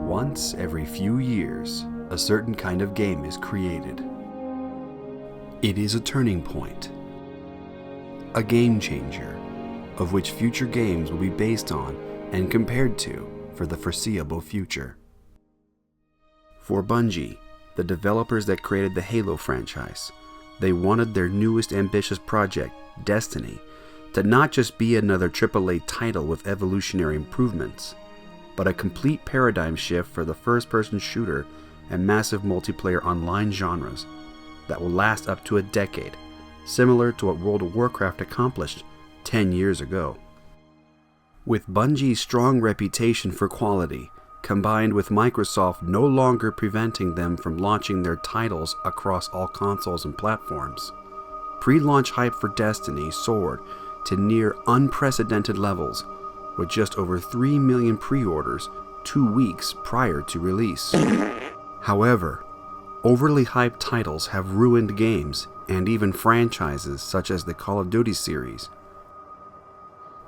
Once every few years, a certain kind of game is created. It is a turning point, a game changer, of which future games will be based on and compared to for the foreseeable future. For Bungie, the developers that created the Halo franchise, they wanted their newest ambitious project, Destiny, to not just be another AAA title with evolutionary improvements, but a complete paradigm shift for the first-person shooter and massive multiplayer online genres that will last up to a decade, similar to what World of Warcraft accomplished 10 years ago. With Bungie's strong reputation for quality, combined with Microsoft no longer preventing them from launching their titles across all consoles and platforms, pre-launch hype for Destiny soared to near unprecedented levels, with just over 3 million pre-orders 2 weeks prior to release. However, overly hyped titles have ruined games and even franchises such as the Call of Duty series,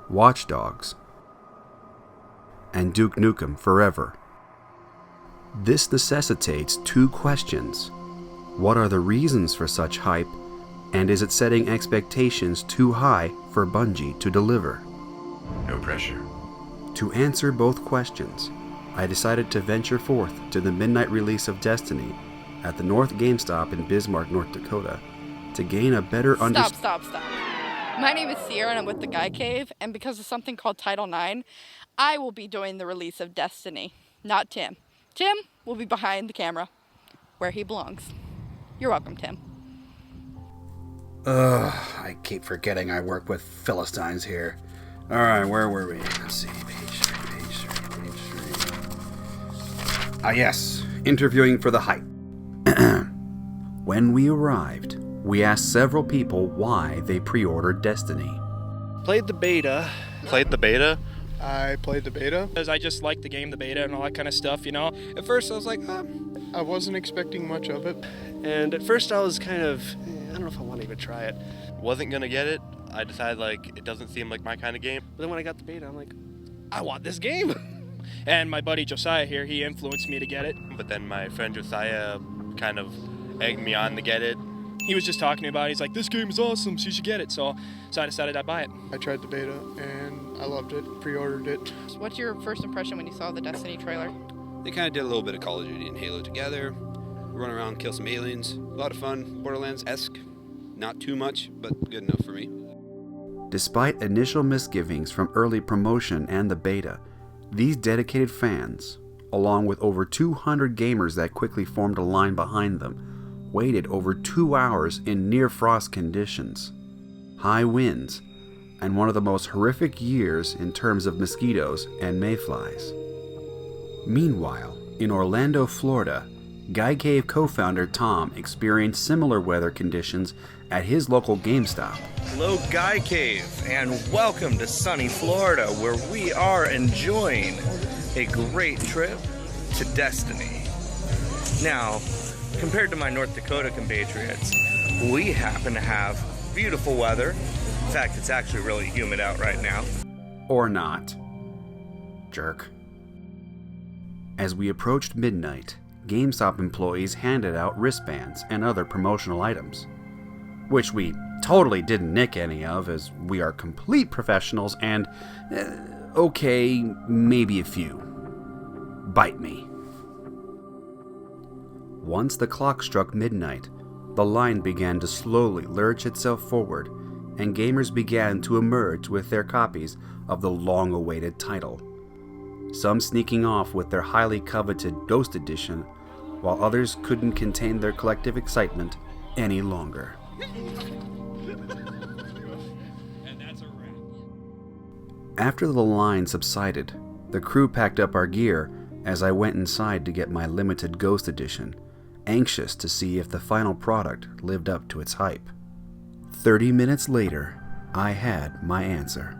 Watch Dogs, and Duke Nukem Forever. This necessitates two questions. What are the reasons for such hype, and is it setting expectations too high for Bungie to deliver? No pressure. To answer both questions, I decided to venture forth to the midnight release of Destiny at the North GameStop in Bismarck, North Dakota, to gain a better understanding. Stop. My name is Sierra and I'm with the Guy Cave, and because of something called Title IX, I will be doing the release of Destiny, not Tim. Tim will be behind the camera, where he belongs. You're welcome, Tim. I keep forgetting I work with Philistines here. Alright, where were we? Let's see, page 3. Ah yes, interviewing for the hype. When we arrived, we asked several people why they pre-ordered Destiny. Played the beta. Played the beta? I played the beta. Because I just liked the game, the beta, and all that kind of stuff, you know. At first I was like, I wasn't expecting much of it. And at first I was kind of, I don't know if I want to even try it. Wasn't gonna get it. I decided, it doesn't seem like my kind of game. But then when I got the beta, I'm like, I want this game. And my buddy Josiah here, he influenced me to get it. But then my friend Josiah kind of egged me on to get it. He was just talking to me about it. He's like, this game is awesome, so you should get it. So I decided I'd buy it. I tried the beta, and I loved it. Pre-ordered it. What's your first impression when you saw the Destiny trailer? They kind of did a little bit of Call of Duty and Halo together. Run around, kill some aliens. A lot of fun. Borderlands-esque. Not too much, but good enough for me. Despite initial misgivings from early promotion and the beta, these dedicated fans, along with over 200 gamers that quickly formed a line behind them, waited over 2 hours in near-frost conditions, high winds, and one of the most horrific years in terms of mosquitoes and mayflies. Meanwhile, in Orlando, Florida, Guy Cave co-founder Tom experienced similar weather conditions at his local GameStop. Hello, Guy Cave, and welcome to sunny Florida, where we are enjoying a great trip to Destiny. Now, compared to my North Dakota compatriots, we happen to have beautiful weather. In fact, it's actually really humid out right now. Or not. Jerk. As we approached midnight, GameStop employees handed out wristbands and other promotional items, which we totally didn't nick any of, as we are complete professionals and, okay, maybe a few. Bite me. Once the clock struck midnight, the line began to slowly lurch itself forward, and gamers began to emerge with their copies of the long-awaited title. Some sneaking off with their highly coveted Ghost Edition, while others couldn't contain their collective excitement any longer. After the line subsided, the crew packed up our gear as I went inside to get my limited Ghost Edition, anxious to see if the final product lived up to its hype. 30 minutes later, I had my answer.